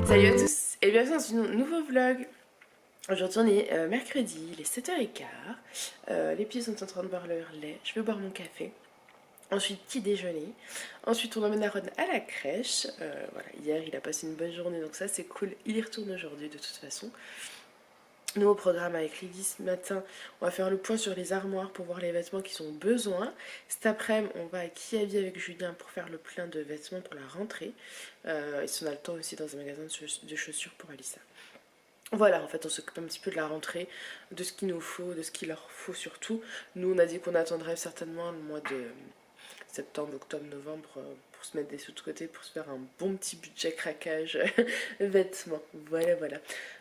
Salut à tous et bienvenue dans un nouveau vlog. Aujourd'hui on est mercredi, il est 7h15. Les petits sont en train de boire leur lait, je vais boire mon café. Ensuite petit déjeuner. Ensuite on emmène Aaron à la crèche. Voilà, hier il a passé une bonne journée donc ça c'est cool. Il y retourne aujourd'hui de toute façon. Nouveau programme avec Lydie ce matin, on va faire le point sur les armoires pour voir les vêtements qui sont besoin. Cet après-midi, on va à Kiabi avec Julien pour faire le plein de vêtements pour la rentrée. Et si on a le temps aussi dans un magasin de chaussures pour Alissa. Voilà, en fait, on s'occupe un petit peu de la rentrée, de ce qu'il nous faut, de ce qu'il leur faut surtout. Nous, on a dit qu'on attendrait certainement le mois de septembre, octobre, novembre pour se mettre des sous de côté, pour se faire un bon petit budget craquage vêtements. Voilà, voilà.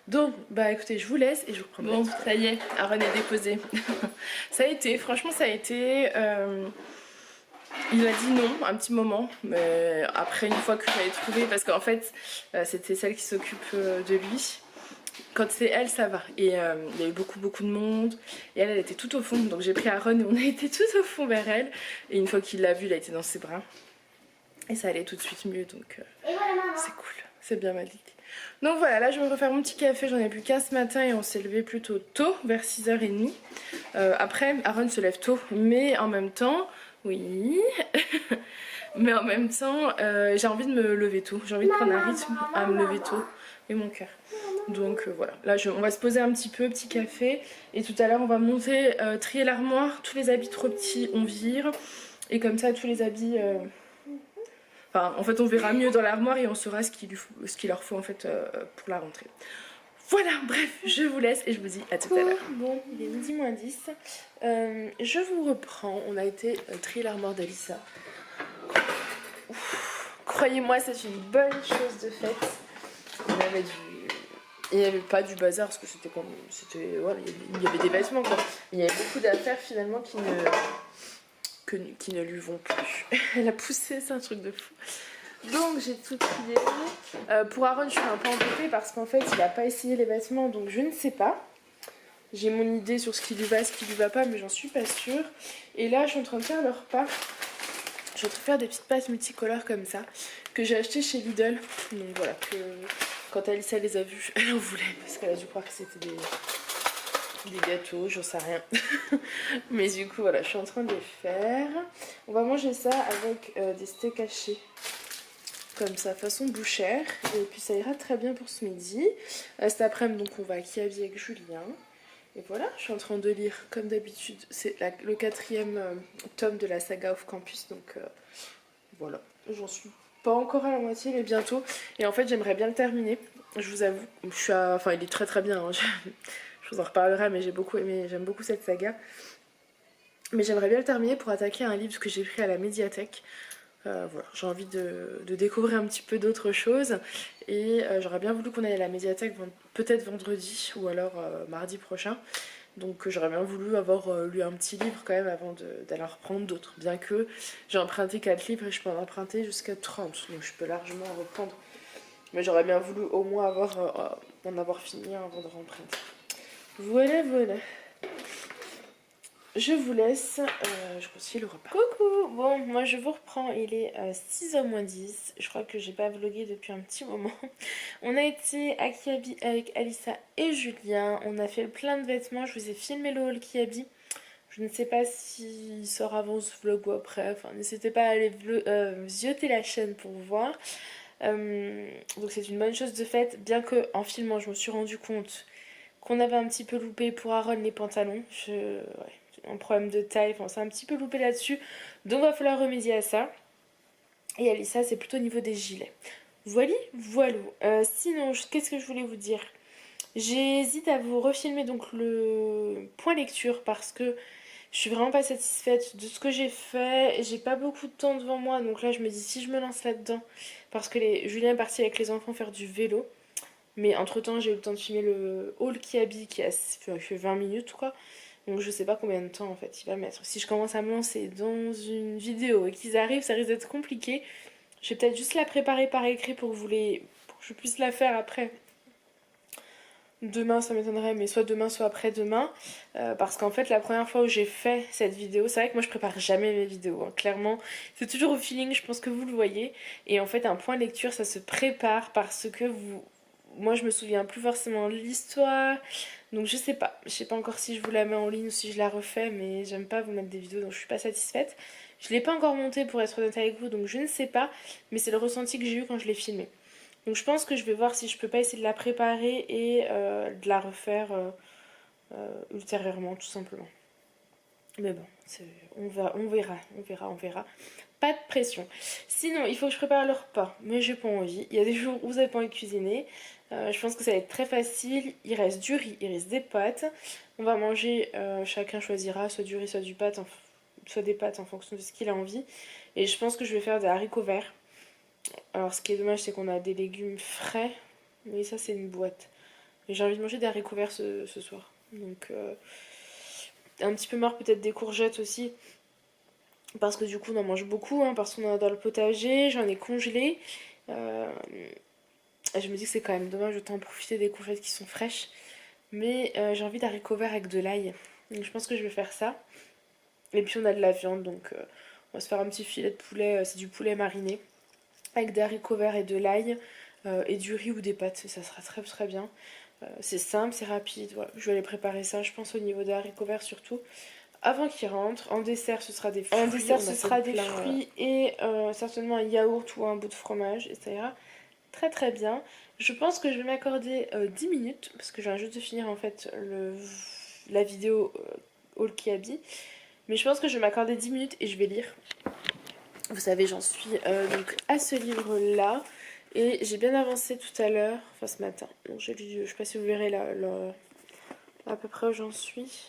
Donc, bah écoutez, je vous laisse et je vous reprends. Bon, ça y est, Aaron est déposé. Ça a été, franchement, ça a été. Il a dit non un petit moment, mais après, une fois que j'avais trouvé, parce qu'en fait, c'était celle qui s'occupe de lui. Quand c'est elle, ça va. Et il y a eu beaucoup de monde. Et elle était tout au fond. Donc j'ai pris Aaron et on a été tout au fond vers elle. Et une fois qu'il l'a vue, il a été dans ses bras. Et ça allait tout de suite mieux. Donc c'est cool. C'est bien Malik. Donc voilà, là je vais me refaire mon petit café. J'en ai bu qu'un ce matin et on s'est levé plutôt tôt, vers 6h30. Après, Aaron se lève tôt. Mais en même temps, oui. Mais en même temps, j'ai envie de me lever tôt. J'ai envie de prendre un rythme à me lever tôt. Et mon cœur. Donc voilà, là on va se poser un petit peu, petit café. Et tout à l'heure on va monter, trier l'armoire. Tous les habits trop petits on vire. Et comme ça tous les habits... Enfin en fait on verra mieux dans l'armoire et on saura ce qu'il leur faut en fait pour la rentrée. Voilà, bref, je vous laisse et je vous dis à tout à l'heure. Bon, il est midi moins 10. Je vous reprends. On a été trier l'armoire d'Alissa. Croyez-moi, c'est une bonne chose de faite. Il y avait il n'y avait pas du bazar parce que c'était comme. Voilà, il y avait des vêtements quoi. Il y avait beaucoup d'affaires finalement qui ne lui vont plus. Elle a poussé, c'est un truc de fou. Donc j'ai tout trié. Pour Aaron, je suis un peu embêtée parce qu'en fait, il n'a pas essayé les vêtements donc je ne sais pas. J'ai mon idée sur ce qui lui va, ce qui lui va pas, mais j'en suis pas sûre. Et là, je suis en train de faire le repas. Je suis en train de faire des petites pâtes multicolores comme ça que j'ai acheté chez Lidl. Donc voilà, que quand Alissa les a vues, elle en voulait parce qu'elle a dû croire que c'était des gâteaux, j'en sais rien. Mais du coup, voilà, je suis en train de les faire. On va manger ça avec des steaks hachés. Comme ça, façon bouchère. Et puis ça ira très bien pour ce midi. Cet après-midi, donc on va à Kiabi avec Julien. Et voilà, je suis en train de lire comme d'habitude. C'est le 4e tome de la saga Off Campus. Donc voilà, j'en suis pas encore à la moitié, mais bientôt. Et en fait, j'aimerais bien le terminer. Je vous avoue, enfin, il est très bien. Hein. Je vous en reparlerai, mais j'ai beaucoup aimé, j'aime beaucoup cette saga. Mais j'aimerais bien le terminer pour attaquer un livre que j'ai pris à la médiathèque. Voilà, j'ai envie de découvrir un petit peu d'autres choses. Et j'aurais bien voulu qu'on aille à la médiathèque peut-être vendredi ou alors mardi prochain. Donc j'aurais bien voulu avoir lu un petit livre quand même avant d'aller en reprendre d'autres. Bien que j'ai emprunté 4 livres et je peux en emprunter jusqu'à 30. Donc je peux largement en reprendre. Mais j'aurais bien voulu au moins en avoir fini avant de remprunter. Voilà, voilà. Je vous laisse, je continue le repas. Coucou. Bon, moi je vous reprends, il est 6h moins 10. Je crois que j'ai pas vlogué depuis un petit moment. On a été à Kiabi avec Alissa et Julien. On a fait plein de vêtements, je vous ai filmé le haul Kiabi. Je ne sais pas s'il sort avant ce vlog ou après. Enfin, n'hésitez pas à aller zioter la chaîne pour voir. Donc c'est une bonne chose de fait, bien que en filmant je me suis rendu compte qu'on avait un petit peu loupé pour Aaron les pantalons. Ouais, un problème de taille, enfin c'est un petit peu loupé là-dessus. Donc il va falloir remédier à ça. Et Alissa, c'est plutôt au niveau des gilets. Voilà. Sinon, qu'est-ce que je voulais vous dire? J'hésite à vous refilmer donc le point lecture parce que je suis vraiment pas satisfaite de ce que j'ai fait. J'ai pas beaucoup de temps devant moi, donc là je me dis si je me lance là-dedans, parce que Julien est parti avec les enfants faire du vélo. Mais entre temps j'ai eu le temps de filmer le haul Kiabi qui a fait 20 minutes quoi. Donc je sais pas combien de temps en fait il va mettre. Si je commence à me lancer dans une vidéo et qu'ils arrivent, ça risque d'être compliqué. Je vais peut-être juste la préparer par écrit pour que je puisse la faire après. Demain ça m'étonnerait, mais soit demain soit après-demain. Parce qu'en fait la première fois où j'ai fait cette vidéo, c'est vrai que moi je prépare jamais mes vidéos, hein, clairement. C'est toujours au feeling, je pense que vous le voyez. Et en fait un point lecture ça se prépare parce que moi je me souviens plus forcément de l'histoire. Donc je sais pas. Je sais pas encore si je vous la mets en ligne ou si je la refais, mais j'aime pas vous mettre des vidéos donc je suis pas satisfaite. Je l'ai pas encore montée pour être honnête avec vous, donc je ne sais pas. Mais c'est le ressenti que j'ai eu quand je l'ai filmé. Donc je pense que je vais voir si je peux pas essayer de la préparer et de la refaire ultérieurement tout simplement. Mais bon, on verra. Pas de pression. Sinon, il faut que je prépare le repas, mais j'ai pas envie. Il y a des jours où vous avez pas envie de cuisiner. Je pense que ça va être très facile. Il reste du riz, il reste des pâtes. On va manger, chacun choisira soit du riz, soit soit des pâtes en fonction de ce qu'il a envie. Et je pense que je vais faire des haricots verts. Alors, ce qui est dommage, c'est qu'on a des légumes frais. Mais ça, c'est une boîte. Et j'ai envie de manger des haricots verts ce soir. Donc, un petit peu marre peut-être des courgettes aussi. Parce que du coup, on en mange beaucoup. Hein, parce qu'on en a dans le potager. J'en ai congelé. Et je me dis que c'est quand même dommage autant profiter des courgettes qui sont fraîches. Mais j'ai envie d'haricots verts avec de l'ail. Donc, je pense que je vais faire ça. Et puis, on a de la viande. Donc, on va se faire un petit filet de poulet. C'est du poulet mariné. Avec des haricots verts et de l'ail. Et du riz ou des pâtes. Ça sera très très bien. C'est simple, c'est rapide. Voilà. Je vais aller préparer ça, je pense, au niveau des haricots verts surtout. Avant qu'ils rentrent. En dessert, ce sera des fruits. En dessert, ce sera des fruits et certainement un yaourt ou un bout de fromage. Et ça ira très très bien. Je pense que je vais m'accorder 10 minutes. Parce que je viens juste de finir en fait la vidéo All Kiabi. Mais je pense que je vais m'accorder 10 minutes et je vais lire. Vous savez, j'en suis donc à ce livre-là. Et j'ai bien avancé tout à l'heure, enfin ce matin. Donc j'ai lu, je sais pas si vous verrez là, à peu près où j'en suis.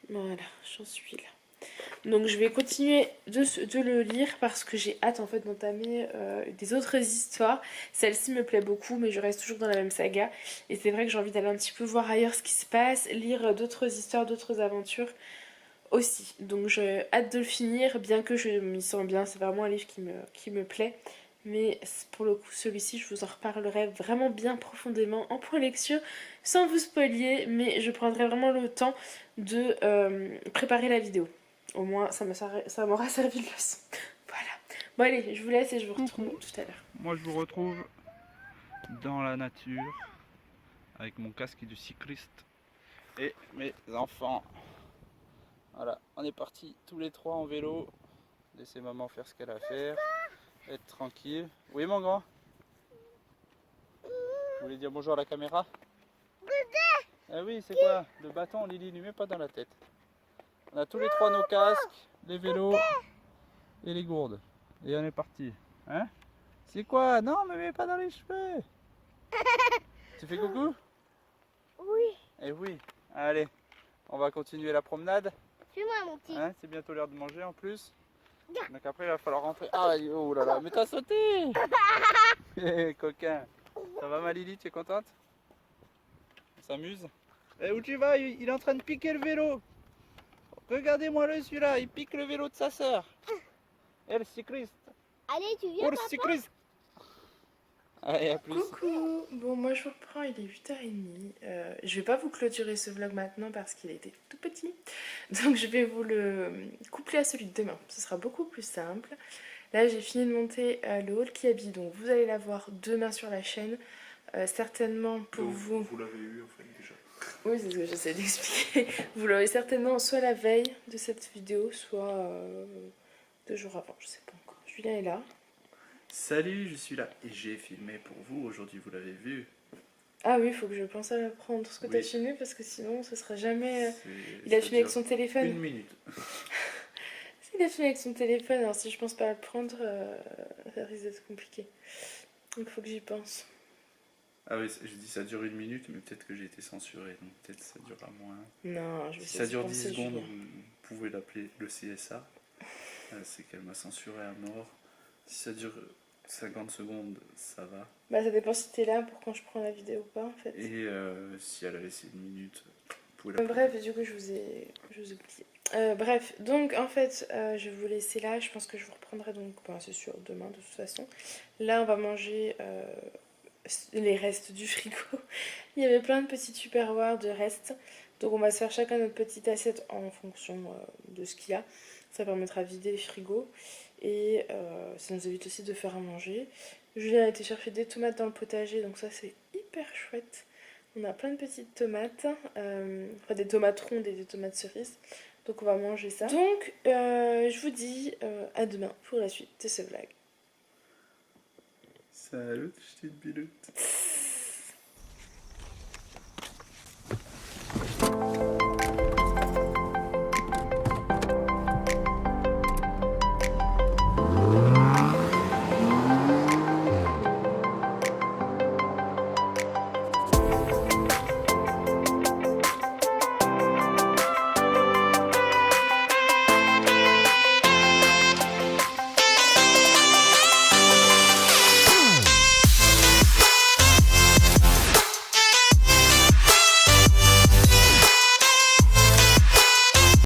Voilà, j'en suis là. Donc je vais continuer de le lire parce que j'ai hâte en fait d'entamer des autres histoires. Celle-ci me plaît beaucoup, mais je reste toujours dans la même saga. Et c'est vrai que j'ai envie d'aller un petit peu voir ailleurs ce qui se passe, lire d'autres histoires, d'autres aventures aussi. Donc j'ai hâte de le finir, bien que je m'y sens bien. C'est vraiment un livre qui me plaît. Mais pour le coup, celui-ci, je vous en reparlerai vraiment bien profondément en point lecture, sans vous spoiler, mais je prendrai vraiment le temps de préparer la vidéo. Au moins, ça m'aura servi de leçon. Voilà. Bon allez, je vous laisse et je vous retrouve tout à l'heure. Moi, je vous retrouve dans la nature, avec mon casque de cycliste et mes enfants. Voilà, on est partis tous les trois en vélo. Laisser maman faire ce qu'elle a à faire. Être tranquille. Oui mon grand? Vous voulez dire bonjour à la caméra? Ah oui, c'est quoi? Le bâton, Lily, lui met pas dans la tête. On a tous les trois nos casques, les vélos et les gourdes. Et on est parti. Hein? C'est quoi? Non, me mets pas dans les cheveux. Tu fais coucou? Oui. Eh oui. Allez, on va continuer la promenade. Suis-moi mon petit. Hein, c'est bientôt l'heure de manger en plus. Donc après il va falloir rentrer. Ah oh là là, mais t'as sauté. Coquin. Ça va ma Lily, tu es contente? On s'amuse. Et où tu vas? Il est en train de piquer le vélo. Regardez-moi le celui-là, il pique le vélo de sa sœur. Elle cycliste. Allez, tu viens Course papa? cycliste. Allez, à plus. Coucou. Bon, moi je vous reprends, il est 8h30. Je vais pas vous clôturer ce vlog maintenant parce qu'il était tout petit. Donc je vais vous le coupler à celui de demain. Ce sera beaucoup plus simple. Là j'ai fini de monter le haul Kiabi, donc vous allez la voir demain sur la chaîne. Certainement pour Donc, vous. vous l'avez eu en fait déjà. Oui, c'est ce que j'essaie d'expliquer. Vous l'aurez certainement soit la veille de cette vidéo, soit 2 jours avant, je sais pas encore. Julien est là. Salut, je suis là et j'ai filmé pour vous. Aujourd'hui, vous l'avez vu. Ah oui, il faut que je pense à prendre ce que tu as Oui. filmé parce que sinon ce sera jamais. C'est- Il a ça filmé avec dure son téléphone. 1 minute. S'il a filmé avec son téléphone, alors si je pense pas à le prendre, ça risque d'être compliqué. Donc il faut que j'y pense. Ah oui, je dis ça dure 1 minute, mais peut-être que j'ai été censuré, donc peut-être ça durera moins. Non, je vais Si ça dure 10 penser, secondes, Julien. vous pouvez l'appeler le CSA. C'est qu'elle m'a censuré à mort. Si ça dure 50 secondes, ça va. Bah ça dépend si t'es là pour quand je prends la vidéo ou pas en fait. Et si elle a laissé 1 minute, vous pouvez l'appeler. Bref, du coup je vous ai oublié. Bref, donc en fait je vais vous laisser là, je pense que je vous reprendrai donc, ben, c'est sûr, demain de toute façon. Là on va manger les restes du frigo. Il y avait plein de petits tupperwares de restes, donc on va se faire chacun notre petite assiette en fonction de ce qu'il y a. Ça permettra de vider les frigos. Et ça nous évite aussi de faire à manger. Julien a été chercher des tomates dans le potager, donc ça c'est hyper chouette. On a plein de petites tomates, enfin des tomates rondes et des tomates cerises. Donc on va manger ça. Donc je vous dis à demain pour la suite de ce vlog. Salut, petite biloute.